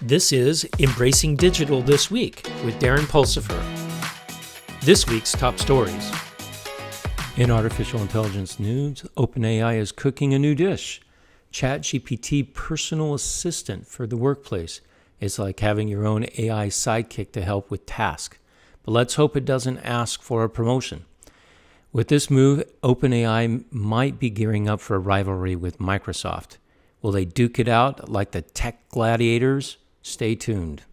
This is Embracing Digital This Week with Darren Pulsifer. This week's top stories. In artificial intelligence news, OpenAI is cooking a new dish. ChatGPT personal assistant for the workplace. It's like having your own AI sidekick to help with tasks. But let's hope it doesn't ask for a promotion. With this move, OpenAI might be gearing up for a rivalry with Microsoft. Will they duke it out like the tech gladiators? Stay tuned.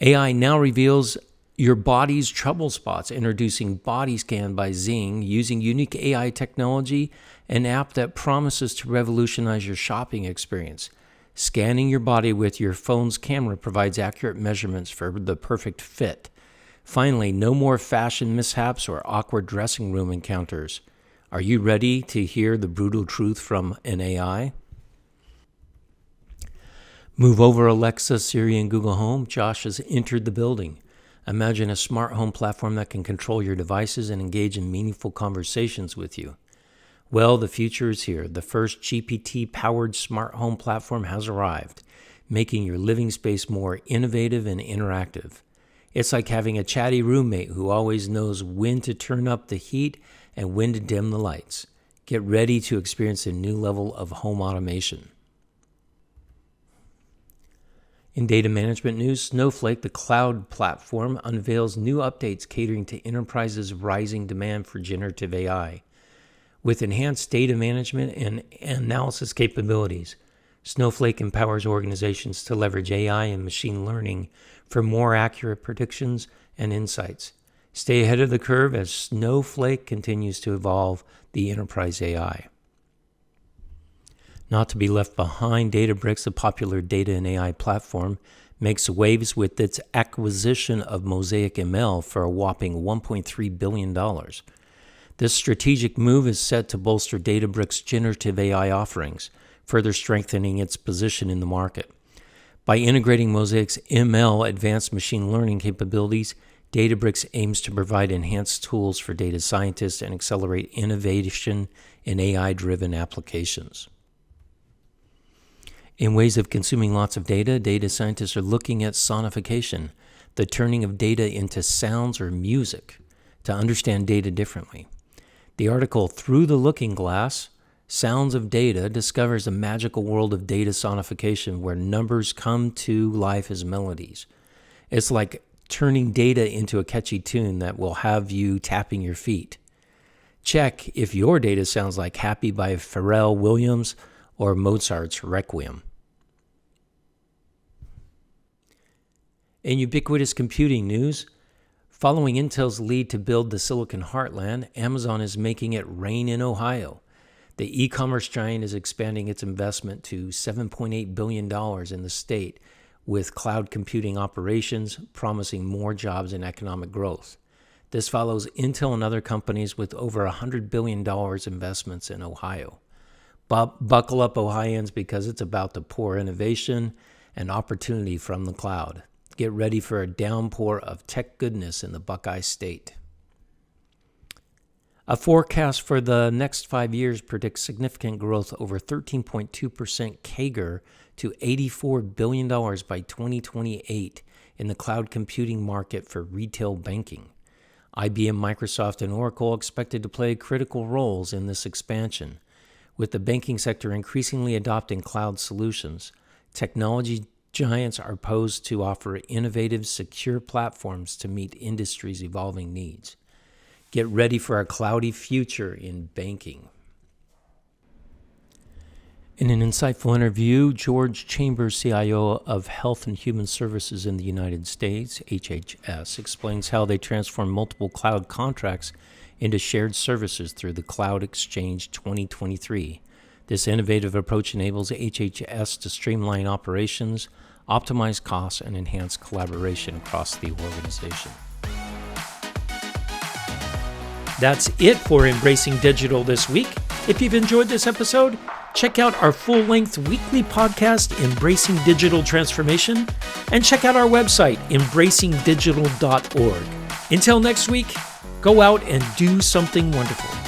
AI now reveals your body's trouble spots, introducing Body Scan by Zing, using unique AI technology, an app that promises to revolutionize your shopping experience. Scanning your body with your phone's camera provides accurate measurements for the perfect fit. Finally, no more fashion mishaps or awkward dressing room encounters. Are you ready to hear the brutal truth from an AI? Move over Alexa, Siri, and Google Home. Josh has entered the building. Imagine a smart home platform that can control your devices and engage in meaningful conversations with you. Well, the future is here. The first GPT-powered smart home platform has arrived, making your living space more innovative and interactive. It's like having a chatty roommate who always knows when to turn up the heat and when to dim the lights. Get ready to experience a new level of home automation. In data management news, Snowflake, the cloud platform, unveils new updates catering to enterprises' rising demand for generative AI. With enhanced data management and analysis capabilities, Snowflake empowers organizations to leverage AI and machine learning for more accurate predictions and insights. Stay ahead of the curve as Snowflake continues to evolve the enterprise AI. Not to be left behind, Databricks, a popular data and AI platform, makes waves with its acquisition of Mosaic ML for a whopping $1.3 billion. This strategic move is set to bolster Databricks' generative AI offerings, further strengthening its position in the market. By integrating Mosaic's ML advanced machine learning capabilities, Databricks aims to provide enhanced tools for data scientists and accelerate innovation in AI-driven applications. In ways of consuming lots of data scientists are looking at sonification, the turning of data into sounds or music, to understand data differently. The article Through the Looking Glass, Sounds of Data, discovers a magical world of data sonification where numbers come to life as melodies. It's like turning data into a catchy tune that will have you tapping your feet. Check if your data sounds like Happy by Pharrell Williams or Mozart's Requiem. In ubiquitous computing news, following Intel's lead to build the Silicon Heartland, Amazon is making it rain in Ohio. The e-commerce giant is expanding its investment to $7.8 billion in the state, with cloud computing operations promising more jobs and economic growth. This follows Intel and other companies with over $100 billion investments in Ohio. Buckle up, Ohioans, because it's about to pour innovation and opportunity from the cloud. Get ready for a downpour of tech goodness in the Buckeye State. A forecast for the next 5 years predicts significant growth over 13.2% CAGR to $84 billion by 2028 in the cloud computing market for retail banking. IBM, Microsoft, and Oracle expected to play critical roles in this expansion. With the banking sector increasingly adopting cloud solutions, technology giants are posed to offer innovative, secure platforms to meet industry's evolving needs. Get ready for a cloudy future in banking. In an insightful interview, George Chambers, CIO of Health and Human Services in the United States, HHS, explains how they transform multiple cloud contracts into shared services through the Cloud Exchange 2023. This innovative approach enables HHS to streamline operations, optimize costs, and enhance collaboration across the organization. That's it for Embracing Digital this week. If you've enjoyed this episode, check out our full-length weekly podcast, Embracing Digital Transformation, and check out our website, embracingdigital.org. Until next week, go out and do something wonderful.